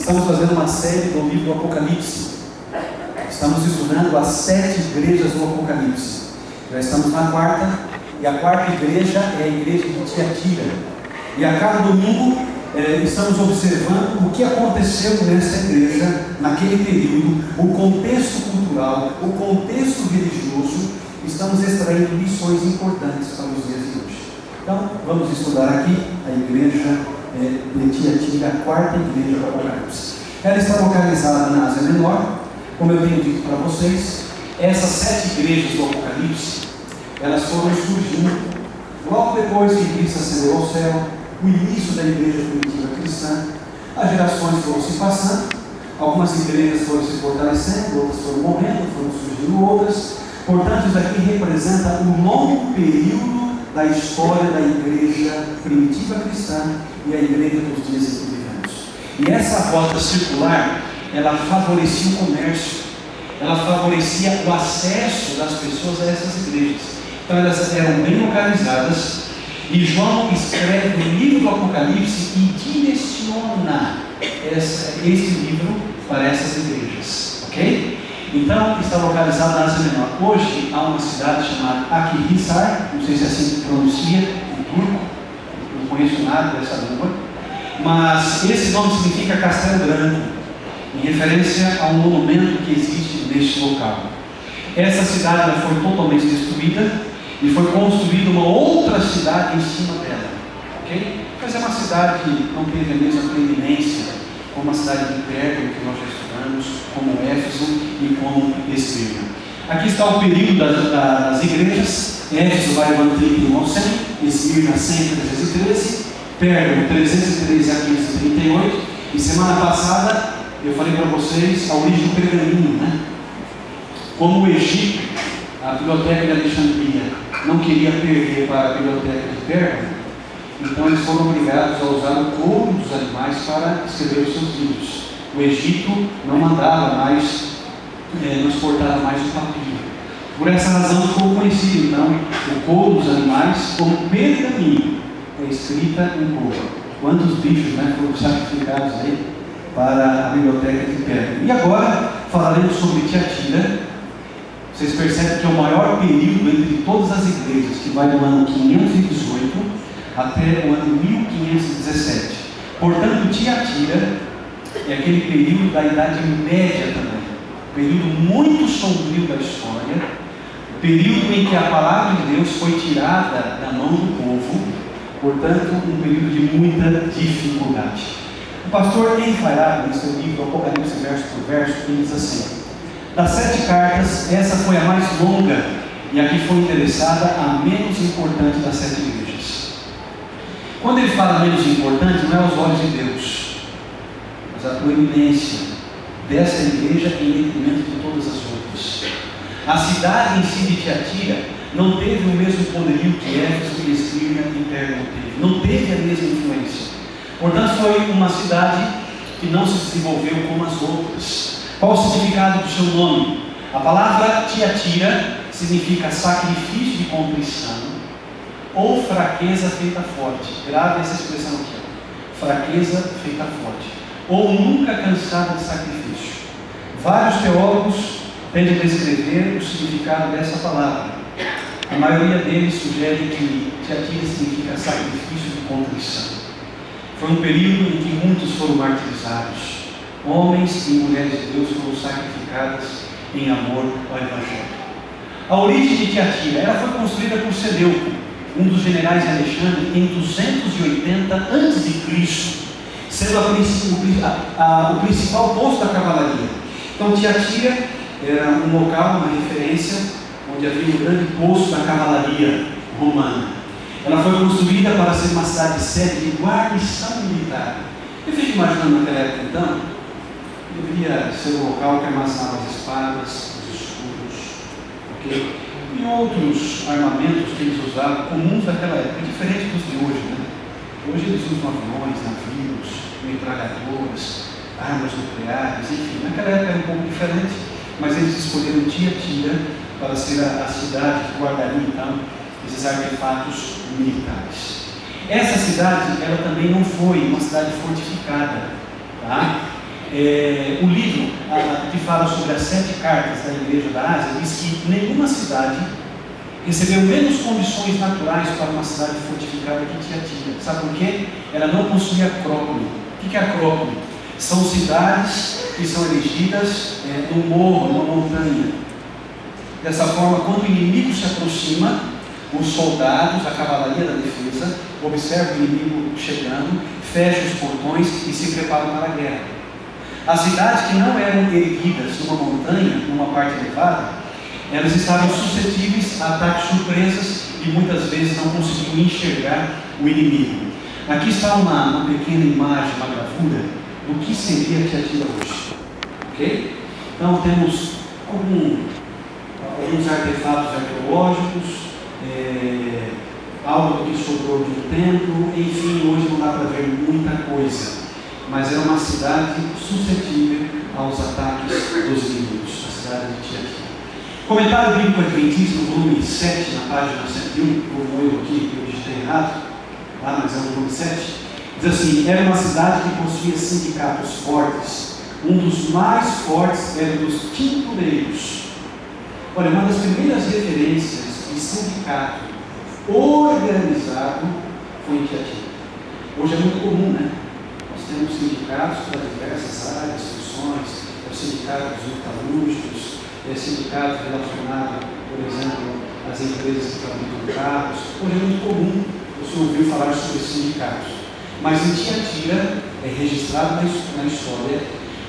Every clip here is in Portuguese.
Estamos fazendo uma série do livro do Apocalipse. Estamos estudando as 7 igrejas do Apocalipse. Já estamos na quarta, e a quarta igreja é a igreja de Tiatira. E a cada domingo estamos observando o que aconteceu nessa igreja, naquele período, o contexto cultural, o contexto religioso. Estamos extraindo lições importantes para os dias de hoje. Então, vamos estudar aqui a igreja de Tiatira, a quarta igreja do Apocalipse. Ela está localizada na Ásia Menor. Como eu tenho dito para vocês, essas 7 igrejas do Apocalipse, elas foram surgindo logo depois que Cristo ascendeu ao céu, o início da igreja primitiva cristã. As gerações foram se passando, algumas igrejas foram se fortalecendo, outras foram morrendo, foram surgindo outras. Portanto, isso aqui representa um longo período da história da igreja primitiva cristã e a igreja dos dias em que vivemos. E essa rota circular, ela favorecia o comércio, ela favorecia o acesso das pessoas a essas igrejas. Então elas eram bem localizadas, e João escreve o livro do Apocalipse e direciona este livro para essas igrejas, ok? Então está localizado na Ásia Menor. Hoje há uma cidade chamada Akhisar, não sei se assim se pronuncia em turco, não conheço nada dessa língua, mas esse nome significa Castelo Branco, em referência a um monumento que existe neste local. Essa cidade já foi totalmente destruída e foi construída uma outra cidade em cima dela, ok? Mas é uma cidade que não teve a mesma preeminência como a cidade de Pérgamo, que nós já estudamos, como Éfeso e como Esmirna. Aqui está o período das igrejas. Éfeso vai do ano 31 ao 100, Esmirna 100 a 313, Pérgamo 313 a 538. E semana passada eu falei para vocês a origem do pergaminho, né? Como o Egito, a biblioteca de Alexandria não queria perder para a biblioteca de Pérgamo, então eles foram obrigados a usar o couro dos animais para escrever os seus livros. O Egito não mandava mais, não exportava mais o papiro. Por essa razão ficou conhecido, então, o couro dos animais como pergaminho, é escrita em couro. Quantos bichos, né, foram sacrificados aí para a biblioteca de Pérgamo. E agora falaremos sobre Tiatira. Vocês percebem que é o maior período entre todas as igrejas, que vai do ano 518 até o ano 1517. Portanto, Tiatira é aquele período da Idade Média também, período muito sombrio da história, período em que a palavra de Deus foi tirada da mão do povo, portanto, um período de muita dificuldade. O pastor Enfaiado, em seu livro Apocalipse verso por verso, ele diz assim: das 7 cartas, essa foi a mais longa e a que foi interessada a menos importante das 7 igrejas. Quando ele fala menos importante, não é aos olhos de Deus, mas a proeminência dessa igreja em detrimento de todas as outras. A cidade em si de Tiatira não teve o mesmo poderio que Éfeso, que Esmirna e Pérgamo teve, não teve a mesma influência. Portanto, foi uma cidade que não se desenvolveu como as outras. Qual o significado do seu nome? A palavra Tiatira significa sacrifício de contrição ou fraqueza feita forte. Grave essa expressão aqui: fraqueza feita forte, ou nunca cansada de sacrifício. Vários teólogos tentam descrever o significado dessa palavra. A maioria deles sugere que Tiatira significa sacrifício de contrição. Foi um período em que muitos foram martirizados. Homens e mulheres de Deus foram sacrificadas em amor ao Evangelho. A origem de Tiatira, ela foi construída por Seleuco, um dos generais de Alexandre, em 280 a.C., sendo o principal posto da cavalaria. Então, Tiatira era um local, uma referência, onde havia um grande posto da cavalaria romana. Ela foi construída para ser uma cidade-sede de guarnição militar. Eu fico imaginando naquela época, então, deveria ser um local que armazenava as espadas, os escudos, okay? E outros armamentos que eles usavam, comuns daquela época, diferente dos de hoje, né? Hoje eles usam aviões, navios, metralhadoras, armas nucleares, enfim. Naquela época era um pouco diferente, mas eles escolheram Tiatira para ser a cidade que guardaria, então, esses artefatos militares. Essa cidade, ela também não foi uma cidade fortificada, tá? O livro que fala sobre as 7 cartas da igreja da Ásia diz que nenhuma cidade recebeu menos condições naturais para uma cidade fortificada que Tiatira. Sabe por quê? Ela não possuía acrópole. O que é acrópole? São cidades que são erigidas num morro, numa montanha. Dessa forma, quando o inimigo se aproxima, os soldados, a cavalaria da defesa, observam o inimigo chegando, fecham os portões e se preparam para a guerra. As cidades que não eram erguidas numa montanha, numa parte elevada, elas estavam suscetíveis a ataques surpresas e muitas vezes não conseguiam enxergar o inimigo. Aqui está uma pequena imagem, uma gravura do que seria Tiatira hoje. Ok? Então temos alguns artefatos arqueológicos, algo que sobrou de um templo, enfim, hoje não dá para ver muita coisa, mas era uma cidade suscetível aos ataques dos inimigos, a cidade de Tiatira. Comentário bíblico adventista, no volume 7, na página 101, como eu aqui, eu digitei errado, lá, mas é o volume 7, diz assim: era uma cidade que possuía sindicatos fortes, um dos mais fortes era dos tintureiros. Olha, uma das primeiras referências de sindicato organizado foi em Tiatira. Hoje é muito comum, né? Nós temos sindicatos para diversas áreas, funções, os sindicatos metalúrgicos, sindicatos relacionados, por exemplo, às empresas que fabricam carros. Hoje é muito comum você ouvir falar sobre sindicatos. Mas em Tiatira é registrado na história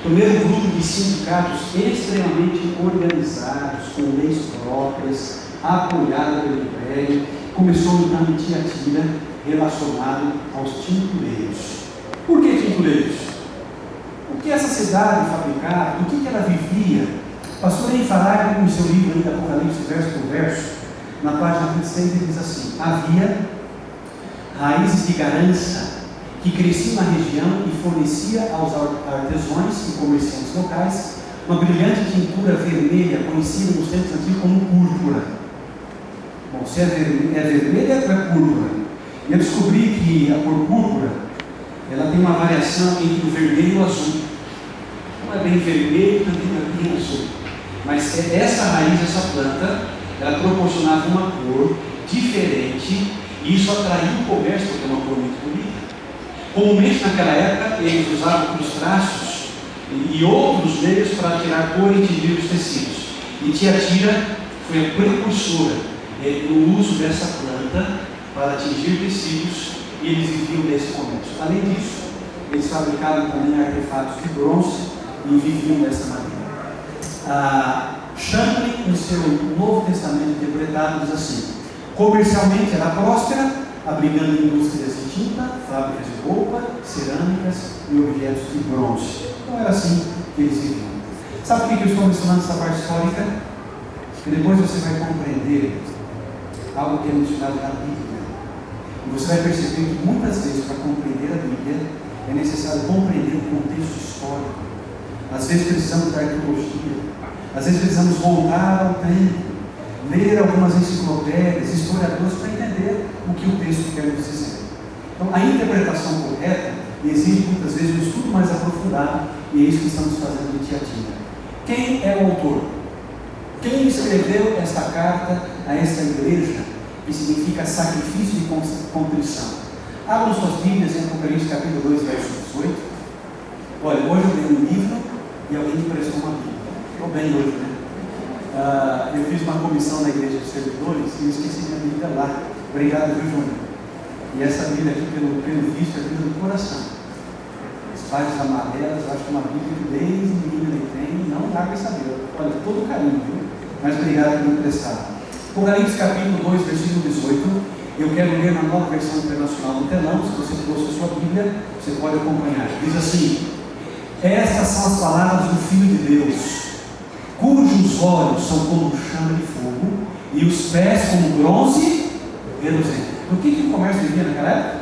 o primeiro grupo de sindicatos extremamente organizados, com leis próprias, apoiado pelo Império. Começou então em Tiatira, relacionado aos tintureiros. Por que tintureiros? O que essa cidade fabricava, do que ela vivia? Pastor Henrique Farai, no seu livro ainda Apocalipse, verso por verso, na página 26, ele diz assim: havia raízes de garança que cresciam na região e fornecia aos artesãos e comerciantes locais uma brilhante tintura vermelha, conhecida nos tempos antigos como púrpura. Bom, se é vermelha ou é púrpura? E eu descobri que a cor púrpura, ela tem uma variação entre o vermelho e o azul. Não é bem vermelho, também não é bem azul. Mas essa raiz, essa planta, ela proporcionava uma cor diferente e isso atraiu o comércio, porque é uma cor muito bonita. Comumente naquela época, eles usavam os traços e outros meios para tirar cor e tingir os tecidos. E Tiatira foi a precursora no uso dessa planta para tingir tecidos e eles viviam desse comércio. Além disso, eles fabricavam também artefatos de bronze e viviam dessa maneira. Champlin, no seu Novo Testamento interpretado, diz assim: comercialmente era próspera, abrigando indústrias de tinta, fábricas de roupa, cerâmicas e objetos de bronze. Então era assim que eles viviam. Sabe por que eu estou mencionando essa parte histórica? Porque depois você vai compreender algo que é mencionado na Bíblia. E você vai perceber que muitas vezes, para compreender a Bíblia, é necessário compreender o contexto histórico. Às vezes precisamos da arqueologia, às vezes precisamos voltar ao tempo, ler algumas enciclopédias, historiadores, para entender o que o texto quer nos dizer. Então, a interpretação correta exige muitas vezes um estudo mais aprofundado, e é isso que estamos fazendo em Tiatira. Quem é o autor? Quem escreveu esta carta a esta igreja, que significa sacrifício de contrição? Abram suas Bíblias em Apocalipse capítulo 2, verso 18. Olha, hoje eu li um livro e alguém me prestou uma Bíblia. Estou bem hoje, né? Eu fiz uma comissão na igreja dos servidores e eu esqueci minha Bíblia lá. Obrigado, viu, Júnior? E essa Bíblia aqui, pelo visto, é a Bíblia do coração. As páginas amarelas, eu acho que é uma Bíblia que desde menino ele tem, não larga essa Bíblia. Olha, todo carinho, viu? Mas obrigado por me emprestar. Apocalipse capítulo 2, versículo 18. Eu quero ler na Nova Versão Internacional do telão. Se você trouxe a sua Bíblia, você pode acompanhar. Diz assim: estas são as palavras do Filho de Deus, cujos olhos são como chama de fogo e os pés como bronze reluzente. Do que o comércio vivia naquela época?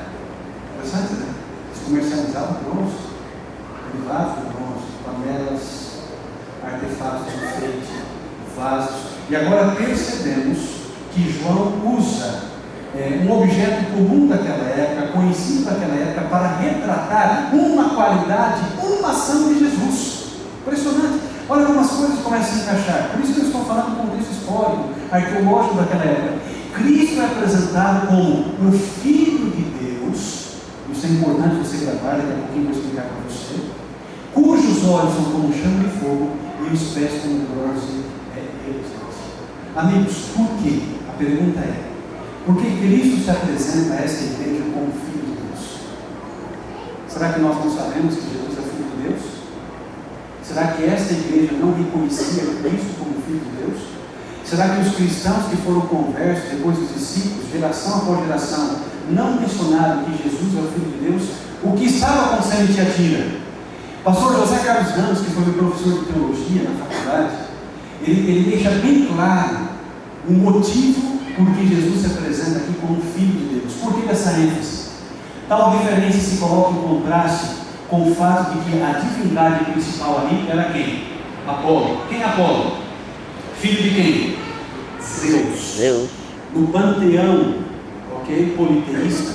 Interessante, né? Eles comercializavam bronze, derivados do bronze, panelas, artefatos de enfeite, vasos. E agora percebemos que João usa um objeto comum daquela época, conhecido daquela época, para retratar uma qualidade, uma ação de Jesus. Impressionante. Olha como as coisas começam a se encaixar. Por isso que eu estou falando do contexto histórico, arqueológico daquela época. Cristo é apresentado como o Filho de Deus. Isso é importante você gravar, daqui a pouquinho eu vou explicar para você. Cujos olhos são como chama de fogo e os pés como bronze reluzente. Amigos, por quê? A pergunta é: por que Cristo se apresenta a esta igreja como Filho de Deus? Será que nós não sabemos que Jesus é Filho de Deus? Será que esta igreja não reconhecia Cristo como Filho de Deus? Será que os cristãos que foram conversos depois dos discípulos, geração após geração, não mencionaram que Jesus é o Filho de Deus? O que estava acontecendo em Tiatira? Pastor José Carlos Ramos, que foi meu professor de teologia na faculdade, ele deixa bem claro o motivo por que Jesus se apresenta aqui como Filho de Deus. Por que dessa ênfase? Tal referência se coloca em contraste com o fato de que a divindade principal ali era quem? Apolo. Quem é Apolo? Filho de quem? Zeus. No panteão, ok, politeísta,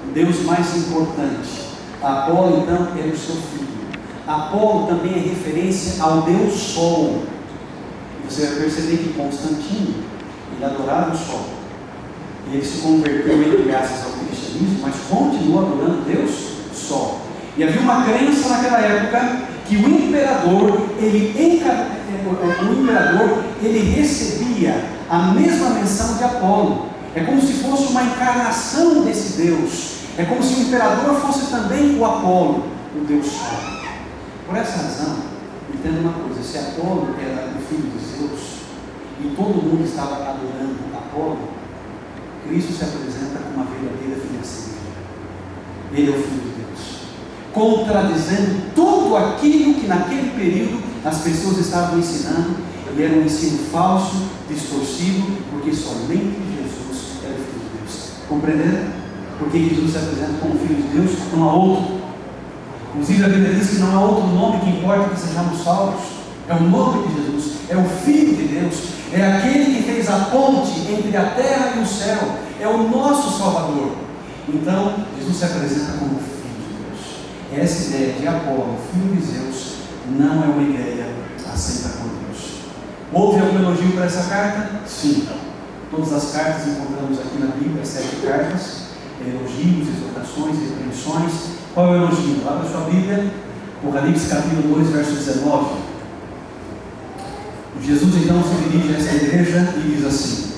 o Deus mais importante. Apolo, então, era o seu filho. Apolo também é referência ao Deus Sol. Você vai perceber que Constantino, ele adorava o Sol. E ele se converteu graças ao cristianismo, mas continua adorando Deus Sol. E havia uma crença naquela época que o imperador, ele recebia a mesma menção de Apolo. É como se fosse uma encarnação desse Deus. É como se o imperador fosse também o Apolo, o Deus Sol. Por essa razão, entenda uma coisa: se Apolo era o filho de Zeus e todo mundo estava adorando Apolo, Cristo se apresenta como uma verdadeira filha. Ele é o Filho de Deus, contradizendo tudo aquilo que naquele período as pessoas estavam ensinando, e era um ensino falso, distorcido, porque somente Jesus era o Filho de Deus. Compreenderam? Porque Jesus se apresenta como Filho de Deus, não há outro. Inclusive a Bíblia diz que não há outro nome que importa que sejamos salvos. É o nome de Jesus, é o Filho de Deus, é aquele que fez a ponte entre a terra e o céu, é o nosso Salvador. Então, Jesus se apresenta como Filho de Deus. Essa ideia de Apolo, filho de Zeus, não é uma ideia aceita por Deus. Houve algum elogio para essa carta? Sim. Todas as cartas encontramos aqui na Bíblia, 7 cartas, elogios, exortações, repreensões. Qual é o elogio? Abra sua Bíblia, Apocalipse capítulo 2, verso 19. Jesus então se dirige a essa igreja e diz assim: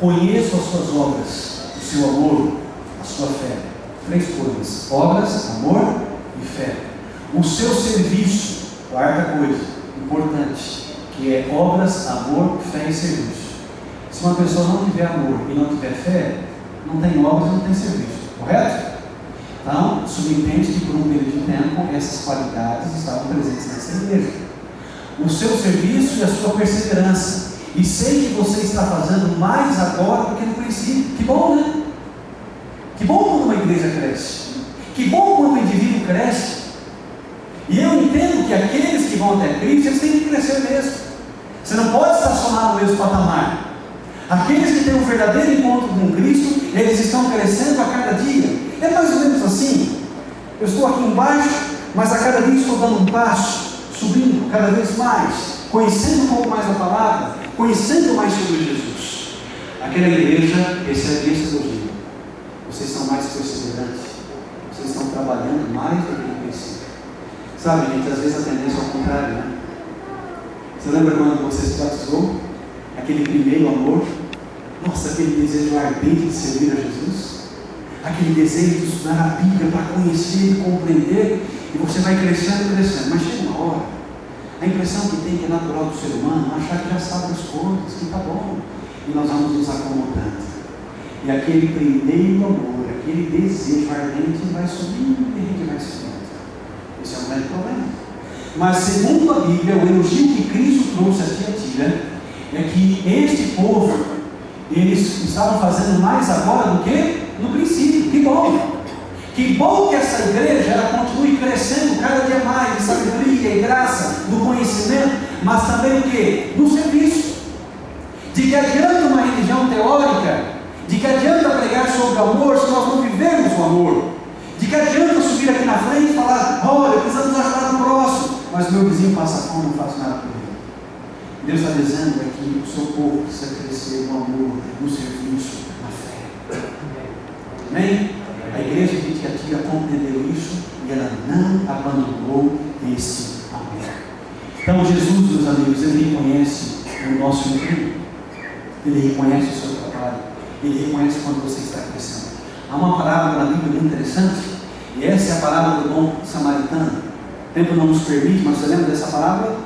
conheço as suas obras, o seu amor, a sua fé. 3 coisas: obras, amor e fé. O seu serviço, quarta coisa importante, que é obras, amor, fé e serviço. Se uma pessoa não tiver amor e não tiver fé, não tem obras e não tem serviço, correto? Então, subentende que por um período de tempo essas qualidades estavam presentes nessa igreja. O seu serviço e a sua perseverança. E sei que você está fazendo mais agora do que no princípio. Que bom, né? Que bom quando uma igreja cresce. Que bom quando um indivíduo cresce. E eu entendo que aqueles que vão até Cristo, eles têm que crescer mesmo. Você não pode estacionar no mesmo patamar. Aqueles que têm um verdadeiro encontro com Cristo, eles estão crescendo a cada dia. É mais ou menos assim. Eu estou aqui embaixo, mas a cada dia estou dando um passo, subindo cada vez mais, conhecendo um pouco mais a palavra, conhecendo mais sobre Jesus. Aquela igreja recebe esse elogio. Vocês são mais perseverantes, vocês estão trabalhando mais do que no princípio. Sabe, gente, às vezes a tendência é ao contrário, né? Você lembra quando você se batizou? Aquele primeiro amor, nossa, aquele desejo ardente de servir a Jesus, aquele desejo de estudar a Bíblia para conhecer e compreender, e você vai crescendo, mas chega uma hora, a impressão que tem, que é natural do ser humano, achar que já sabe as coisas, que está bom, e nós vamos nos acomodando, e aquele primeiro amor, aquele desejo ardente vai subindo e a gente vai subindo. Esse é um grande problema. Mas segundo a Bíblia, o elogio que Cristo trouxe a Tiatira é que este povo, eles estavam fazendo mais agora do que no princípio. Que bom! Que bom que essa igreja ela continue crescendo cada dia mais em sabedoria e graça, no conhecimento, mas também o quê? No serviço. De que adianta uma religião teórica? De que adianta pregar sobre o amor se nós não vivemos o amor? De que adianta subir aqui na frente e falar: olha, precisamos ajudar o próximo? mas o meu vizinho passa fome, não faço nada por ele. Deus está dizendo é que o seu povo precisa crescer no amor, no serviço, na fé. Amém? A igreja de Tiatira compreendeu isso e ela não abandonou esse amor. Então Jesus, meus amigos, ele reconhece o nosso emprego, ele reconhece o seu trabalho, ele reconhece quando você está crescendo. Há uma parábola na Bíblia muito interessante, e essa é a parábola do bom samaritano. O tempo não nos permite, mas você lembra dessa parábola?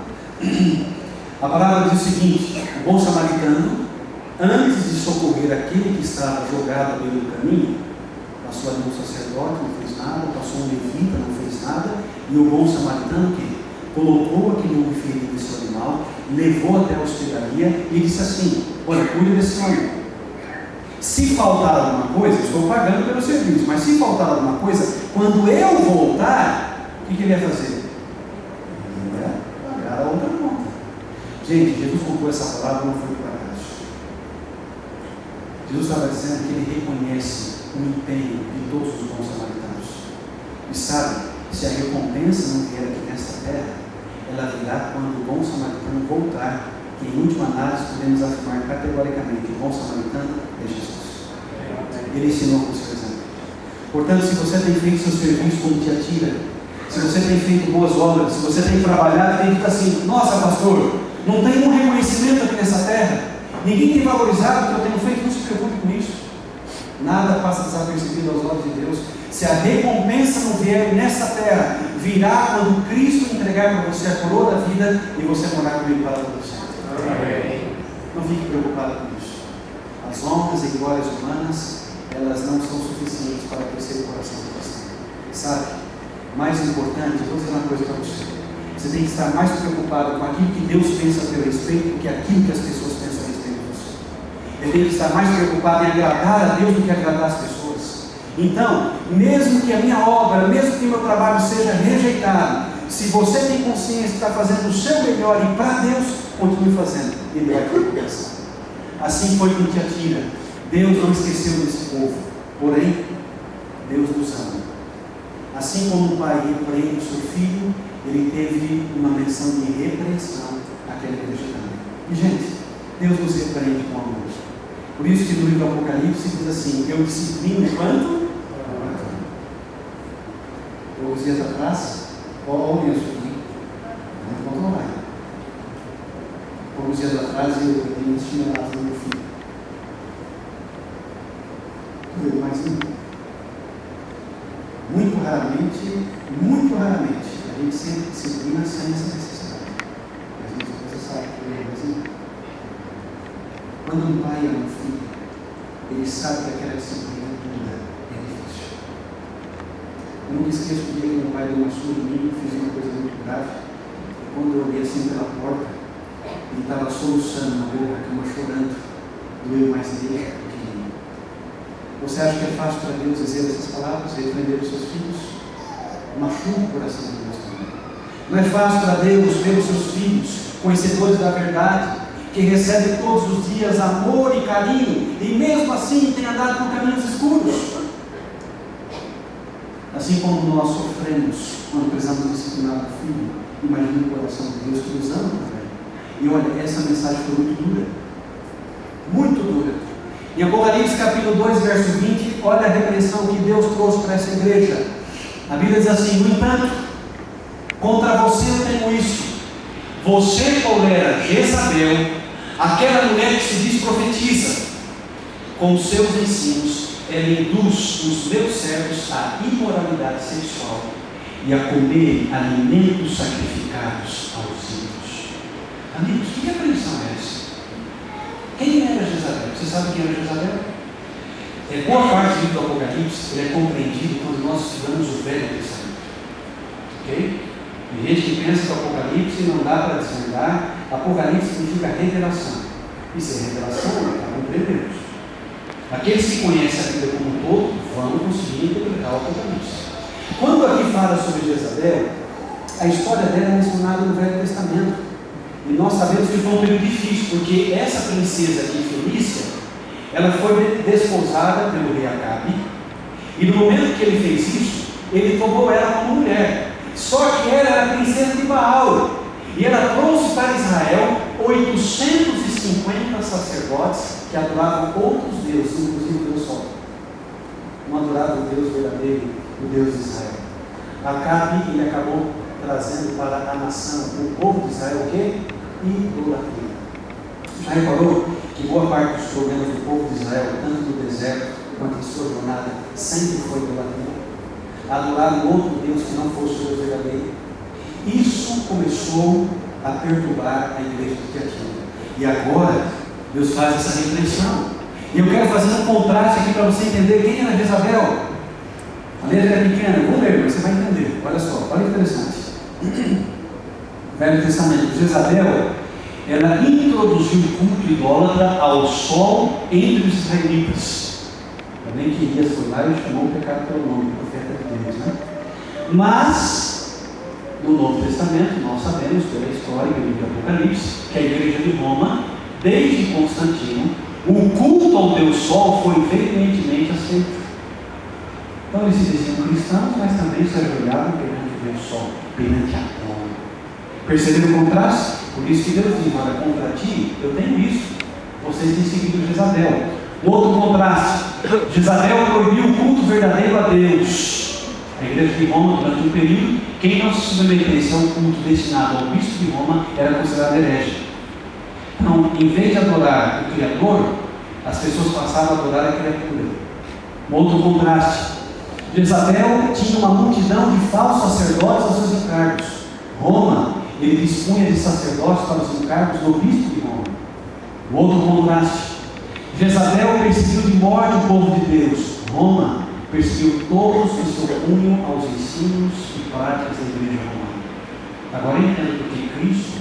A parábola diz o seguinte: o bom samaritano, antes de socorrer aquele que estava jogado ao meio do caminho, passou ali um sacerdote, não fez nada, passou um levita, não fez nada, e o bom samaritano que colocou aquele homem ferido desse animal, levou até a hospedaria e disse assim: olha, cuide desse homem. Se faltar alguma coisa, estou pagando pelo serviço, mas se faltar alguma coisa, quando eu voltar, o que ele ia fazer? Ele ia pagar a outra conta. Gente, Jesus contou essa palavra, não foi por acaso. Jesus estava dizendo que ele reconhece o empenho de todos os bons samaritanos. E sabe, se a recompensa não vier aqui nesta terra, ela virá quando o bom samaritano voltar, que em última análise podemos afirmar categoricamente: o bom samaritano é Jesus. Ele ensinou com o seu exemplo. Portanto, se você tem feito seu serviço como Tiatira, se você tem feito boas obras, se você tem trabalhado, tem dito assim: nossa, pastor, não tem um reconhecimento aqui nessa terra, ninguém tem valorizado o que eu tenho feito, não se preocupe com isso. Nada passa desapercebido aos olhos de Deus. Se a recompensa não vier nessa terra, virá quando Cristo entregar para você a coroa da vida e você morar com Ele para todo sempre. Não fique preocupado com isso. As honras e glórias humanas, elas não são suficientes para aquecer o coração do cristão. Sabe, mais importante, vou dizer uma coisa para você: você tem que estar mais preocupado com aquilo que Deus pensa a teu respeito do que aquilo que as pessoas pensam a respeito de você. Ele tem que estar mais preocupado em agradar a Deus do que agradar as pessoas. Então, mesmo que a minha obra, mesmo que o meu trabalho seja rejeitado, se você tem consciência de estar fazendo o seu melhor e para Deus, continue fazendo, Ele vai te recompensar. Assim foi com Tiatira. Deus não esqueceu desse povo, porém, Deus nos ama. Assim como o pai repreende o seu filho, ele teve uma menção de repreensão àquela igreja também. E gente, Deus nos repreende com amor. Por isso que no livro do Apocalipse diz assim: eu disciplino quanto? Poucos dias atrás, olha isso aqui, não controlar. Poucos dias atrás eu tinha lá do meu filho. Tudo mais lindo. Muito raramente, a gente sempre disciplina sem essa necessidade. Mas você sabe que é assim. Quando um pai ama um filho, ele sabe que aquela disciplina dura, é difícil. Eu nunca esqueço o dia que meu pai deu uma surra em mim, fiz uma coisa muito grave. E quando eu olhei assim pela porta, ele estava soluçando na beira da cama, chorando, doeu mais dele do que mim. Você acha que é fácil para Deus dizer essas palavras, repreender os seus filhos? Machuca o coração de Deus também. Não é fácil para Deus ver os seus filhos, conhecedores da verdade, que recebem todos os dias amor e carinho, e mesmo assim têm andado por caminhos escuros. Assim como nós sofremos quando precisamos disciplinar o filho, imagine o coração de Deus que nos ama também. E olha, essa mensagem foi muito dura. Muito dura. Em Apocalipse capítulo 2, verso 20, olha a repreensão que Deus trouxe para essa igreja. A Bíblia diz assim: no entanto, contra você eu tenho isso. Você tolera Jezabel, aquela mulher que se diz profetiza. Com seus ensinos, ela induz os meus servos à imoralidade sexual e a comer alimentos sacrificados aos ídolos. Amigos, que repreensão é essa? Quem era Jezabel? Você sabe quem era Jezabel? Boa parte do livro do Apocalipse ele é compreendido quando nós estudamos o Velho Testamento. Ok? Tem gente que pensa que o Apocalipse não dá para desvendar. Apocalipse significa revelação. E se é revelação, está compreendendo. Aqueles que conhecem a Bíblia como um todo vão conseguir interpretar o Apocalipse. Quando aqui fala sobre Jezabel, a história dela é mencionada no Velho Testamento. E nós sabemos que foi um período difícil, porque essa princesa aqui, Fenícia, ela foi desposada pelo rei Acabe, e no momento que ele fez isso, ele tomou ela como mulher. Só que ela era a princesa de Baal. E ela trouxe para Israel 850 sacerdotes que adoravam outros deuses, inclusive o Deus Sol. Não adorava o Deus verdadeiro, o Deus de Israel. Acabe, ele acabou trazendo para a nação, o povo de Israel, o quê? Idolatria. Já reparou que boa parte dos problemas do povo de Israel, tanto no deserto quanto em sua jornada, sempre foi idolatria? Adorar um outro Deus que não fosse o Deus verdadeiro. Isso começou a perturbar a igreja de Tiatira. E agora, Deus faz essa repreensão. E eu quero fazer um contraste aqui para você entender quem era Jezabel. A letra é pequena, vou ler, mas você vai entender. Olha só, olha que interessante. Velho Testamento. Jezabel, ela introduziu o culto idólatra ao sol entre os israelitas. Também que Elias foi lá e chamou o pecado pelo nome, o profeta de Deus, né? Mas, no Novo Testamento, nós sabemos pela história do livro de Apocalipse, que a igreja de Roma, desde Constantino, o culto ao Deus Sol foi veementemente aceito. Então eles se diziam cristãos, mas também se ajoelhavam perante o Deus Sol, perante Apolo. Perceberam o contraste? Por isso que Deus diz: olha, contra ti eu tenho isso, vocês têm seguido Jezabel. Outro contraste: Jezabel proibiu o culto verdadeiro a Deus. A igreja de Roma, durante um período, quem não se submetesse ao culto destinado ao bispo de Roma era considerado herege. Então, em vez de adorar o Criador, as pessoas passavam a adorar a criatura. Outro contraste: Jezabel tinha uma multidão de falsos sacerdotes aos seus encargos. Roma, ele dispunha de sacerdotes para os encargos do bispo de Roma. Outro contraste: Jezabel perseguiu de morte o povo de Deus. Roma perseguiu todos que se opunham aos ensinos e práticas da igreja romana. Agora entendo porque Cristo,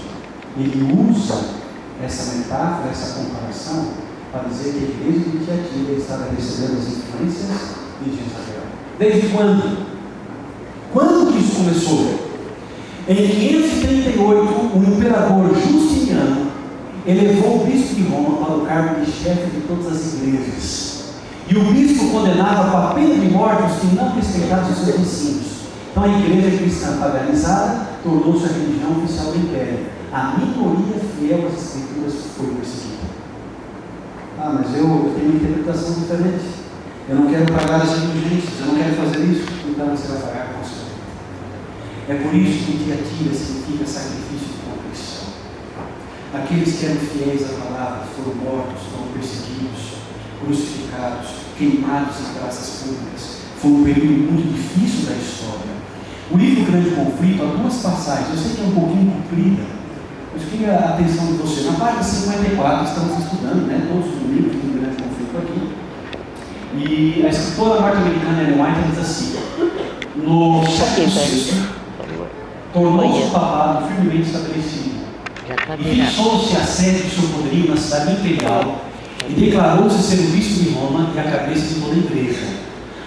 ele usa essa metáfora, essa comparação, para dizer que a igreja de Tiatira estava recebendo as influências de Jezabel. Desde quando? Quando que isso começou? Em 538, o imperador Justiniano elevou o bispo de Roma para o cargo de chefe de todas as igrejas. E o bispo condenava com a pena de morte os que não respeitavam os seus ensinos. Então a igreja cristã paganizada tornou-se a religião oficial do império. A minoria fiel às escrituras foi perseguida. Ah, mas eu tenho uma interpretação diferente. Eu não quero pagar as indulgências, eu não quero fazer isso. Então você vai pagar com você. É por isso que Tiatira significa sacrifício de contrição. Aqueles que eram fiéis à palavra foram mortos, foram perseguidos, crucificados, queimados em praças públicas. Foi um período muito difícil da história. O livro Grande Conflito, há duas passagens, eu sei que é um pouquinho comprida, mas eu queria a atenção de você. Na página 54, estamos estudando, né, todos os livros do Grande Conflito aqui. E a escritora norte-americana Ellen White diz assim: no século VI, tornou-se o papado firmemente estabelecido, e fixou-se a sede do seu poderio na cidade imperial, e declarou-se ser o bispo de Roma e a cabeça de toda a igreja.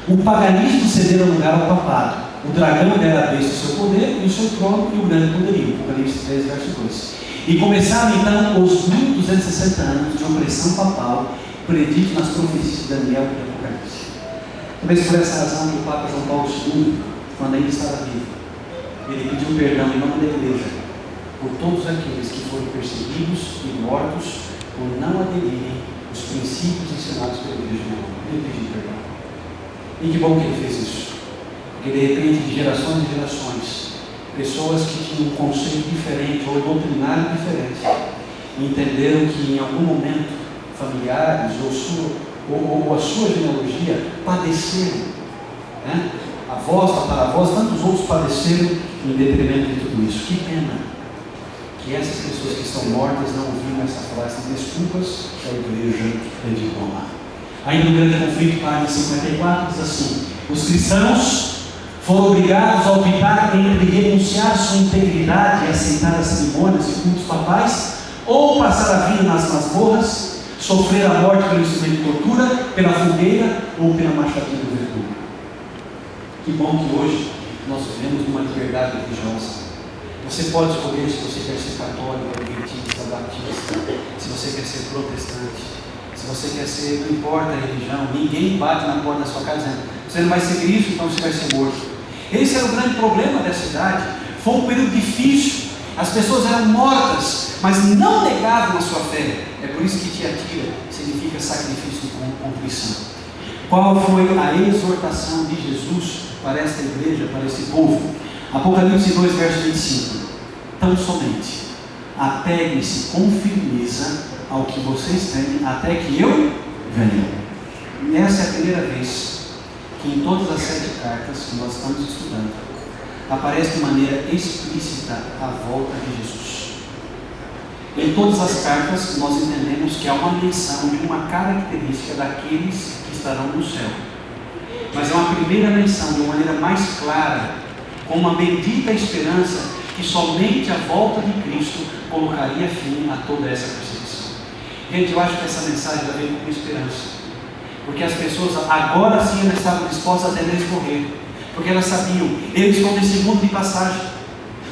O paganismo cedeu lugar ao papado. O dragão dera a besta o seu poder, e o seu trono e o grande poderio. Apocalipse 3, verso 2. E começaram então os 1260 anos de opressão papal, preditos nas profecias de Daniel e Apocalipse. Talvez por essa razão que o Papa João Paulo II, quando ainda estava vivo, ele pediu perdão em nome da igreja por todos aqueles que foram perseguidos e mortos por não aderirem aos princípios ensinados pela igreja de Roma. Ele pediu perdão. E que bom que ele fez isso. Porque de repente, de gerações em gerações, pessoas que tinham um conceito diferente ou doutrinário diferente, entenderam que em algum momento familiares ou a sua genealogia padeceram, né? Avós, tataravós, tantos outros padeceram em detrimento de tudo isso. Que pena que essas pessoas que estão mortas não ouviram essa frase de desculpas da igreja de Roma. Ainda no Grande Conflito, página 54, diz assim: os cristãos foram obrigados a optar entre renunciar sua integridade e aceitar as cerimônias e cultos papais, ou passar a vida nas masmorras, sofrer a morte pelo instrumento de tortura, pela fogueira ou pela machadinha do verdugo. Que bom que hoje nós vivemos numa liberdade religiosa. Você pode escolher se você quer ser católico, adventista, batista, se você quer ser protestante, se você quer ser, não importa a religião, ninguém bate na porta da sua casa dizendo: você não vai ser Cristo, então você vai ser morto. Esse era o grande problema dessa cidade. Foi um período difícil, as pessoas eram mortas, mas não negavam a sua fé. É por isso que Tiatira significa sacrifício de contrição. Qual foi a exortação de Jesus para esta igreja, para esse povo? Apocalipse 2, verso 25. Tão somente apeguem-se com firmeza ao que vocês têm, até que eu venha. Essa é a primeira vez que em todas as 7 cartas que nós estamos estudando aparece de maneira explícita a volta de Jesus. Em todas as cartas nós entendemos que há uma menção de uma característica daqueles que estarão no céu, mas é uma primeira menção de uma maneira mais clara, com uma bendita esperança que somente a volta de Cristo colocaria fim a toda essa perseguição. Gente, eu acho que essa mensagem já veio com esperança, porque as pessoas agora sim elas estavam dispostas até mesmo morrer, porque elas sabiam, eles estão nesse mundo de passagem,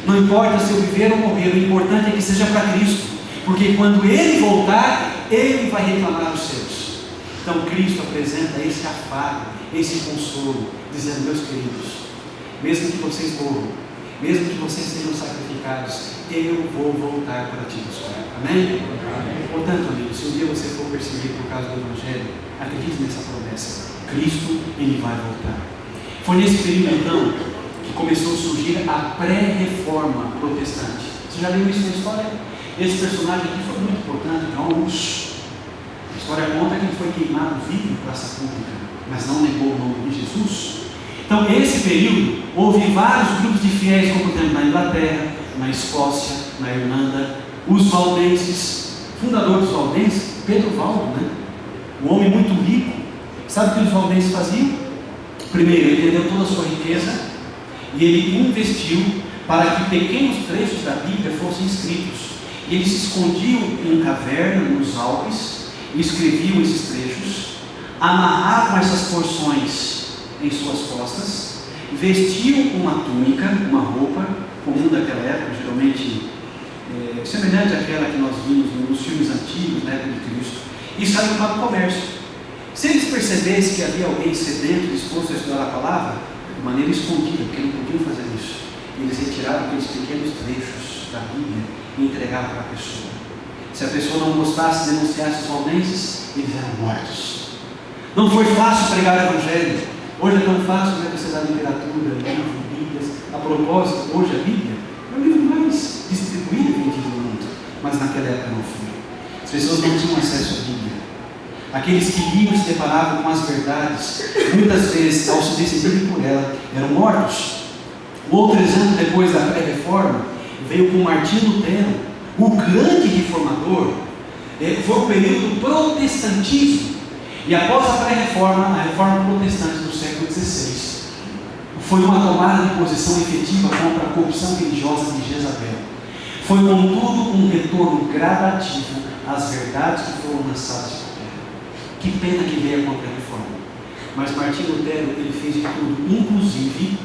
não importa se eu viver ou morrer, o importante é que seja para Cristo, porque quando Ele voltar, Ele vai reclamar os seus. Então Cristo apresenta esse afago, esse consolo, dizendo: meus queridos, mesmo que vocês morram, mesmo que vocês sejam sacrificados, eu vou voltar para te buscar. Amém? Amém. Portanto, amigos, se um dia você for perseguido por causa do Evangelho, acredite nessa promessa: Cristo, Ele vai voltar. Foi nesse período então que começou a surgir a pré-reforma protestante. Você já leu isso na história? Esse personagem aqui foi muito importante, John Hus. A história conta que ele foi queimado vivo em praça pública, mas não negou o nome de Jesus. Então, nesse período, houve vários grupos de fiéis, como temos na Inglaterra, na Escócia, na Irlanda, os valdenses, fundador dos valdenses, Pedro Valdo, né? Um homem muito rico. Sabe o que os valdenses faziam? Primeiro, ele vendeu toda a sua riqueza e ele investiu para que pequenos trechos da Bíblia fossem escritos. E eles se escondiam em caverna nos Alpes e escreviam esses trechos, amarravam essas porções em suas costas, vestiam uma túnica, uma roupa comum daquela época, geralmente semelhante àquela que nós vimos nos filmes antigos, na época de Cristo, e saíam para o comércio. Se eles percebessem que havia alguém sedento, disposto a estudar a palavra, de maneira escondida, porque não podiam fazer isso, eles retiravam aqueles pequenos trechos da Bíblia e entregavam para a pessoa. Se a pessoa não gostasse, denunciasse os valdenses, eles eram mortos. Não foi fácil pregar o Evangelho. Hoje é tão fácil, né, você dar literatura, livro, Bíblias. A propósito, hoje a Bíblia é o livro mais distribuído e vendido no mundo, mas naquela época não foi. As pessoas não tinham acesso à Bíblia. Aqueles que liam e se deparavam com as verdades, muitas vezes, ao se decidirem por ela, eram mortos. Um outro exemplo, depois da pré-reforma, veio com Martinho Lutero, o grande reformador. Foi o período do protestantismo. E após a pré-reforma, a reforma protestante do século XVI, foi uma tomada de posição efetiva contra a corrupção religiosa de Jezabel. Foi, contudo, um retorno gradativo às verdades que foram lançadas por terra. Que pena que veio a contra-reforma. Mas Martinho Lutero, ele fez de tudo, inclusive,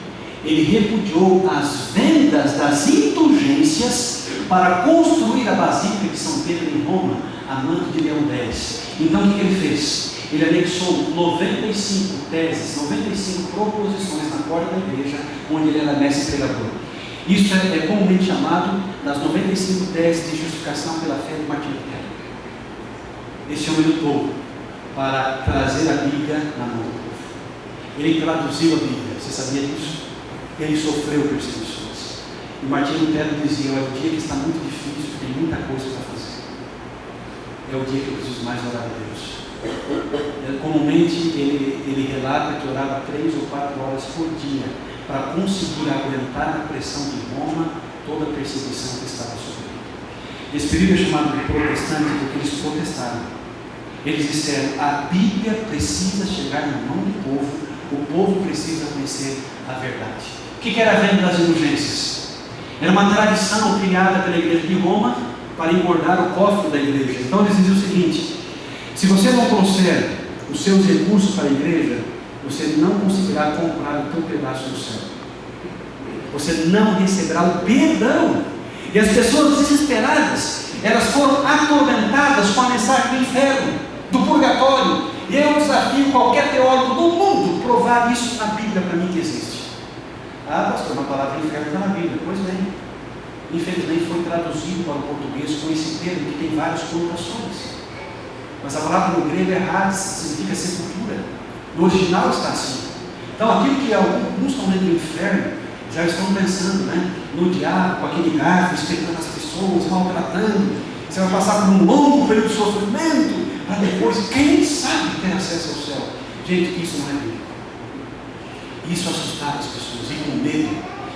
ele repudiou as vendas das indulgências para construir a Basílica de São Pedro em Roma, a mando de Leão X. Então, o que ele fez? Ele anexou 95 teses, 95 proposições na porta da igreja, onde ele era mestre pregador. Isso é comumente chamado das 95 teses de justificação pela fé de Martinho Lutero. Esse homem lutou para trazer a Bíblia na mão do povo. Ele traduziu a Bíblia, você sabia disso? Ele sofreu perseguições. E Martinho Lutero dizia: é o dia que está muito difícil, tem muita coisa para fazer. É o dia que eu preciso mais orar a Deus. Comumente ele relata que orava 3 ou 4 horas por dia para conseguir aguentar a pressão de Roma, toda a perseguição que estava sobre ele. Esse período é chamado de protestante porque eles protestaram. Eles disseram: a Bíblia precisa chegar na mão do povo, o povo precisa conhecer a verdade. O que era a venda das indulgências? Era uma tradição criada pela igreja de Roma para engordar o cofre da igreja. Então eles diziam o seguinte: se você não trouxer os seus recursos para a igreja, você não conseguirá comprar o teu pedaço do céu. Você não receberá o perdão. E as pessoas desesperadas, elas foram atormentadas com a mensagem do inferno, do purgatório. E eu desafio qualquer teólogo do mundo provar isso na Bíblia para mim que existe. Ah, pastor, uma palavra inferno está na Bíblia. Pois bem, infelizmente foi traduzido para o português com esse termo que tem várias conotações. Mas a palavra no grego é Hades, significa sepultura. No original está assim. Então aquilo que alguns estão dentro do inferno, já estão pensando, né, no diabo, com aquele garfo, espetando as pessoas, maltratando. Você vai passar por um longo período de sofrimento, para depois, quem sabe, ter acesso ao céu. Gente, isso não é bíblico. Isso assustava as pessoas, e com medo,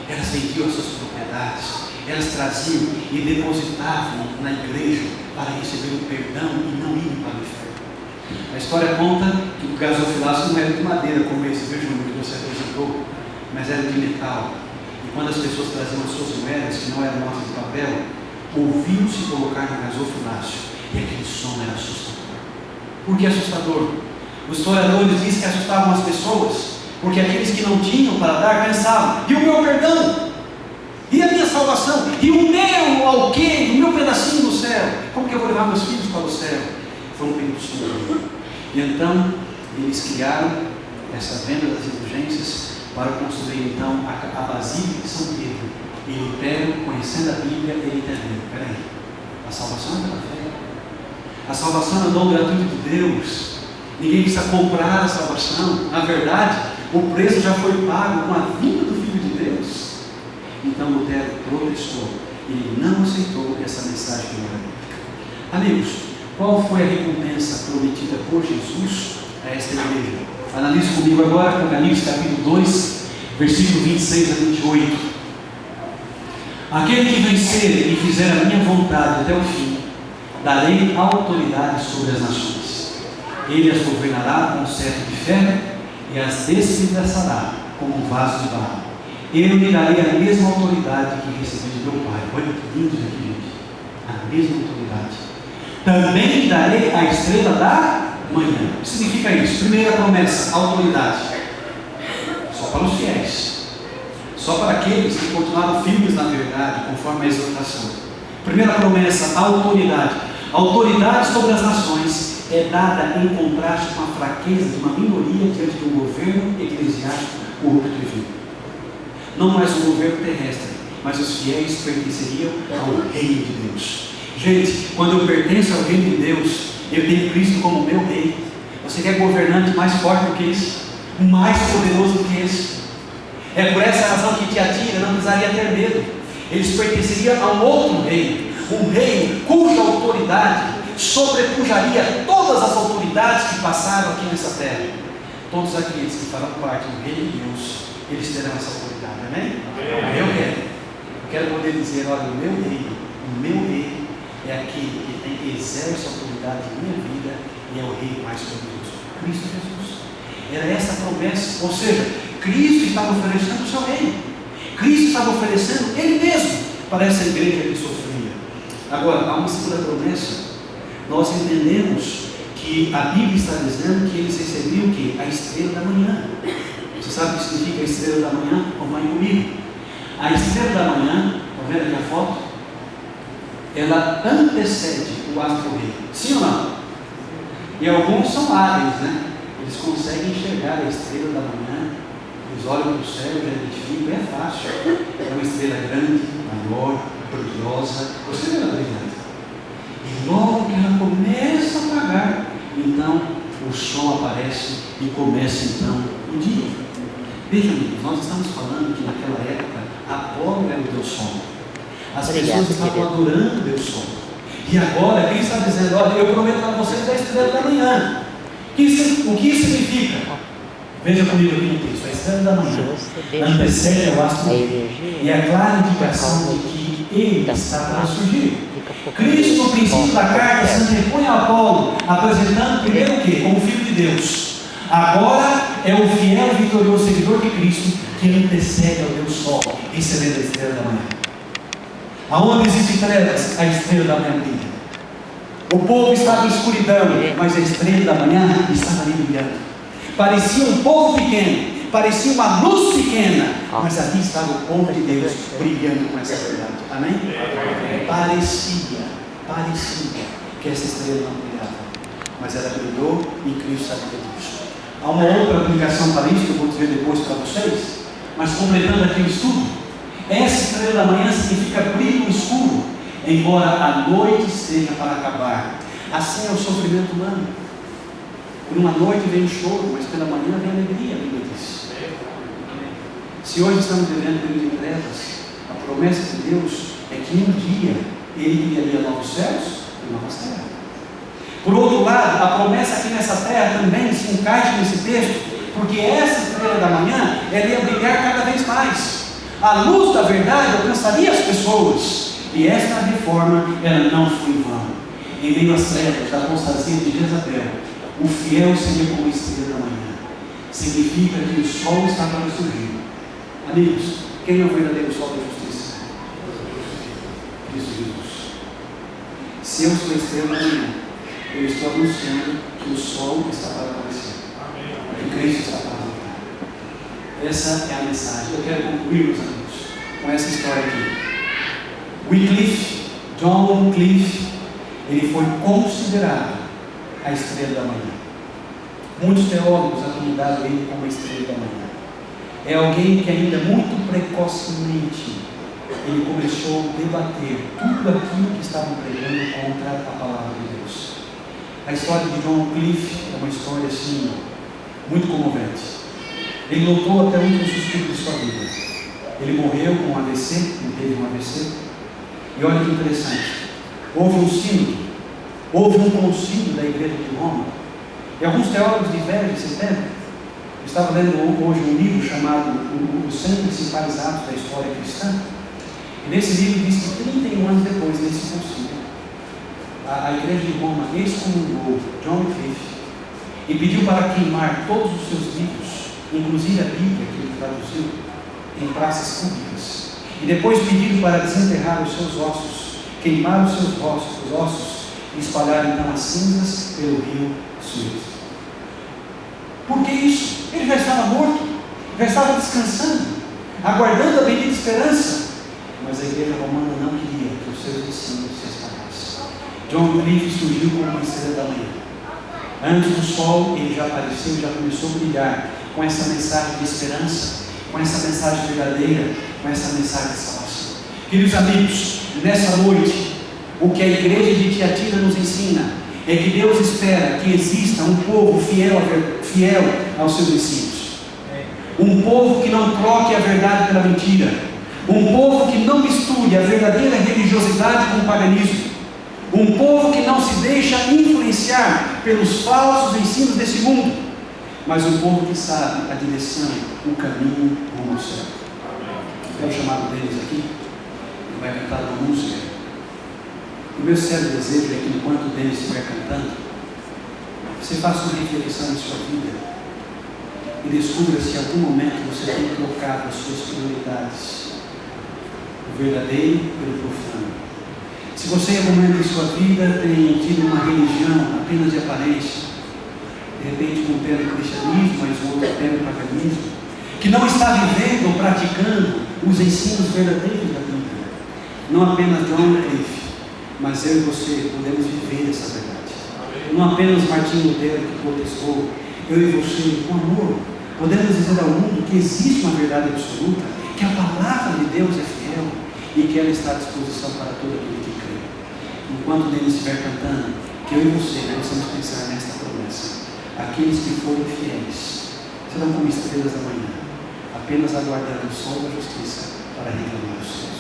elas vendiam as suas propriedades, elas traziam e depositavam na igreja para receber o perdão e não irem para o inferno. A história conta que o gasofilácio não era de madeira, como esse Júnior que você apresentou, mas era de metal. E quando as pessoas traziam as suas moedas, que não eram notas de papel, ouviam-se colocar no gasofilácio, e aquele som era assustador. Por que assustador? Os historiadores dizem que assustavam as pessoas, porque aqueles que não tinham para dar pensavam: e o meu perdão? E a minha salvação? E o meu alqueire? O meu pedacinho do céu? Como que eu vou levar meus filhos para o céu? Foi um período sombrio. E então eles criaram essa venda das indulgências para construir então a Basílica de São Pedro. E Lutero, conhecendo a Bíblia, ele entendeu: peraí, a salvação é pela fé. A salvação é o dom gratuito de Deus. Ninguém precisa comprar a salvação. Na verdade, o preço já foi pago com a vinda do Filho de Deus. Então Lutero protestou. Ele não aceitou essa mensagem que não era bíblica. Amigos, qual foi a recompensa prometida por Jesus a esta igreja? Analise comigo agora Apocalipse capítulo 2, versículo 26 a 28. Aquele que vencer e fizer a minha vontade até o fim, darei autoridade sobre as nações. Ele as governará com um cetro de ferro e as despedaçará como um vaso de barro. Eu lhe darei a mesma autoridade que recebi de meu Pai. Olha que lindo isso aqui, gente. A mesma autoridade. Também lhe darei a estrela da manhã. O que significa isso? Primeira promessa, autoridade. Só para os fiéis. Só para aqueles que continuaram firmes na verdade, conforme a exortação. Primeira promessa, autoridade. Autoridade sobre as nações é dada em contraste com a fraqueza de uma minoria diante de um governo eclesiástico corrupto e vil. Não mais um governo terrestre, mas os fiéis pertenceriam ao reino de Deus. Gente, quando eu pertenço ao reino de Deus, eu tenho Cristo como meu rei. Você quer governante mais forte do que esse? Mais poderoso do que esse? É por essa razão que Tiatira não precisaria ter medo. Eles pertenceriam a um outro reino, um reino cuja autoridade sobrepujaria todas as autoridades que passaram aqui nessa terra. Todos aqueles que farão parte do reino de Deus, eles terão essa autoridade, amém? Eu quero poder dizer: olha, o meu rei é aquele que exerce a autoridade em minha vida e é o rei mais poderoso, Cristo Jesus. Era essa a promessa, ou seja, Cristo estava oferecendo o seu reino. Cristo estava oferecendo Ele mesmo para essa igreja que sofria. Agora, há uma segunda promessa. Nós entendemos que a Bíblia está dizendo que eles recebiam o quê? A estrela da manhã. Você sabe o que significa a estrela da manhã? Acompanhe comigo. A estrela da manhã, está vendo aqui a foto? Ela antecede o astro-rei. Sim ou não? E alguns são hábeis, né? Eles conseguem enxergar a estrela da manhã. Eles olham para o céu, já identificam, é fácil. É uma estrela grande, maior, brilhosa. Você vê ela brilhante. E logo que ela começa a apagar, então o sol aparece e começa então o dia. Veja, amigos, nós estamos falando que naquela época Apolo era o Deus Sol. As pessoas estavam adorando o Deus Sol. E agora quem está dizendo: olha, eu prometo para vocês a estrela da manhã. O que isso significa? Veja comigo aqui no texto: a estrela da manhã antecede ao astro e é a clara indicação de que ele está para surgir. Cristo, no princípio da carta, se antepõe a Apolo, apresentando primeiro o quê? Como Filho de Deus. Agora é o fiel e vitorioso seguidor de Cristo que antecede ao Deus Sol, recebendo a estrela da manhã. Aonde existem trevas, a estrela da manhã brilha. O povo estava em escuridão, mas a estrela da manhã estava ali brilhando. Parecia um povo pequeno, parecia uma luz pequena, mas ali estava o povo de Deus brilhando com essa verdade. Amém? Parecia que essa estrela não brilhava, mas ela brilhou e Cristo sabia disso. Há uma outra aplicação para isso que eu vou dizer depois para vocês. Mas completando aqui o estudo, essa estrela da manhã significa brilho escuro, embora a noite esteja para acabar. Assim é o sofrimento humano. Por uma noite vem o choro, mas pela manhã vem a alegria, a Bíblia diz. Se hoje estamos vivendo período de trevas, a promessa de Deus é que um dia Ele criaria novos céus e novas terras. Por outro lado, a promessa aqui nessa terra também se encaixa nesse texto, porque essa estrela da manhã, ela ia brilhar cada vez mais. A luz da verdade alcançaria as pessoas, e esta reforma, ela não foi em vão. Em meio às trevas da apostasia de Jezabel, o fiel seria como a estrela da manhã. Significa que o sol está para surgir. Amigos, quem é o verdadeiro sol da justiça? Cristo Jesus. Se eu sou a estrela da manhã, eu estou anunciando que o sol está para aparecer. Que Cristo está para voltar. Essa é a mensagem. Eu quero concluir, meus amigos, com essa história aqui. Wycliffe, John Wycliffe, ele foi considerado a estrela da manhã. Muitos teólogos apelidaram ele como a estrela da manhã. É alguém que ainda muito precocemente ele começou a debater tudo aquilo que estavam pregando contra a palavra de Deus. A história de John Wycliffe é uma história assim, muito comovente. Ele lutou até o último suspiro de sua vida. Ele morreu com um AVC, ele teve um AVC. E olha que interessante, houve um sínodo, houve um concílio da igreja de Roma, e alguns teólogos de velho de setembro, eu estava lendo hoje um livro chamado Os 100 Principais Atos da História Cristã, e nesse livro diz que 31 anos depois desse concílio, a igreja de Roma excomungou John Wycliffe e pediu para queimar todos os seus livros, inclusive a Bíblia que ele traduziu, em praças públicas. E depois pediram para desenterrar os seus ossos, queimar os seus ossos e espalhar então as cinzas pelo rio Suez. Por que isso? Ele já estava morto, já estava descansando, aguardando a bendita esperança. Mas a igreja romana não queria que os seus ensinos se espalhassem. John Wycliffe surgiu como uma estrela da manhã. Antes do sol, ele já apareceu, já começou a brilhar com essa mensagem de esperança, com essa mensagem verdadeira, com essa mensagem de salvação. Queridos amigos, nessa noite, o que a igreja de Tiatira nos ensina é que Deus espera que exista um povo fiel aos seus ensinos. Um povo que não troque a verdade pela mentira. Um povo que não misture a verdadeira religiosidade com o paganismo. Um povo que não se deixa influenciar pelos falsos ensinos desse mundo. Mas um povo que sabe a direção, o caminho rumo ao céu. Eu quero chamar um deles aqui, ele vai cantar uma música. O meu sério desejo é que enquanto o deles estiver cantando, você faça uma reflexão na sua vida e descubra se em algum momento você tem trocado as suas prioridades, o verdadeiro pelo profano. Se você em algum momento de sua vida tem tido uma religião apenas de aparência, de repente com o pé no cristianismo, mas o outro pé no paganismo, que não está vivendo ou praticando os ensinos verdadeiros da Bíblia, não apenas John Wycliffe, mas eu e você podemos viver essa verdade. Não apenas Martinho Lutero que protestou, eu e você, com amor, podemos dizer ao mundo que existe uma verdade absoluta, que a palavra de Deus é fiel e que ela está à disposição para todo aquele que crê. Enquanto ele estiver cantando, que eu e você possamos pensar nesta promessa. Aqueles que forem fiéis serão como estrelas da manhã, apenas aguardando o sol da justiça para reclamar os seus.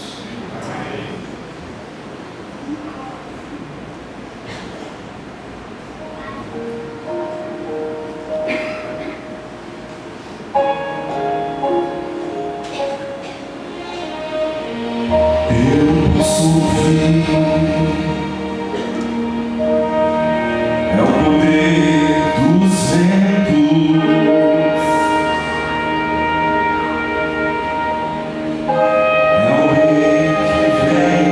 É o rei que vem.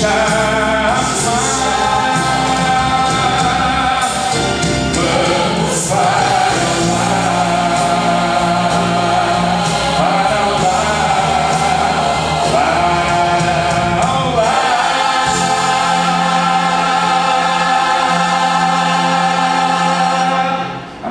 está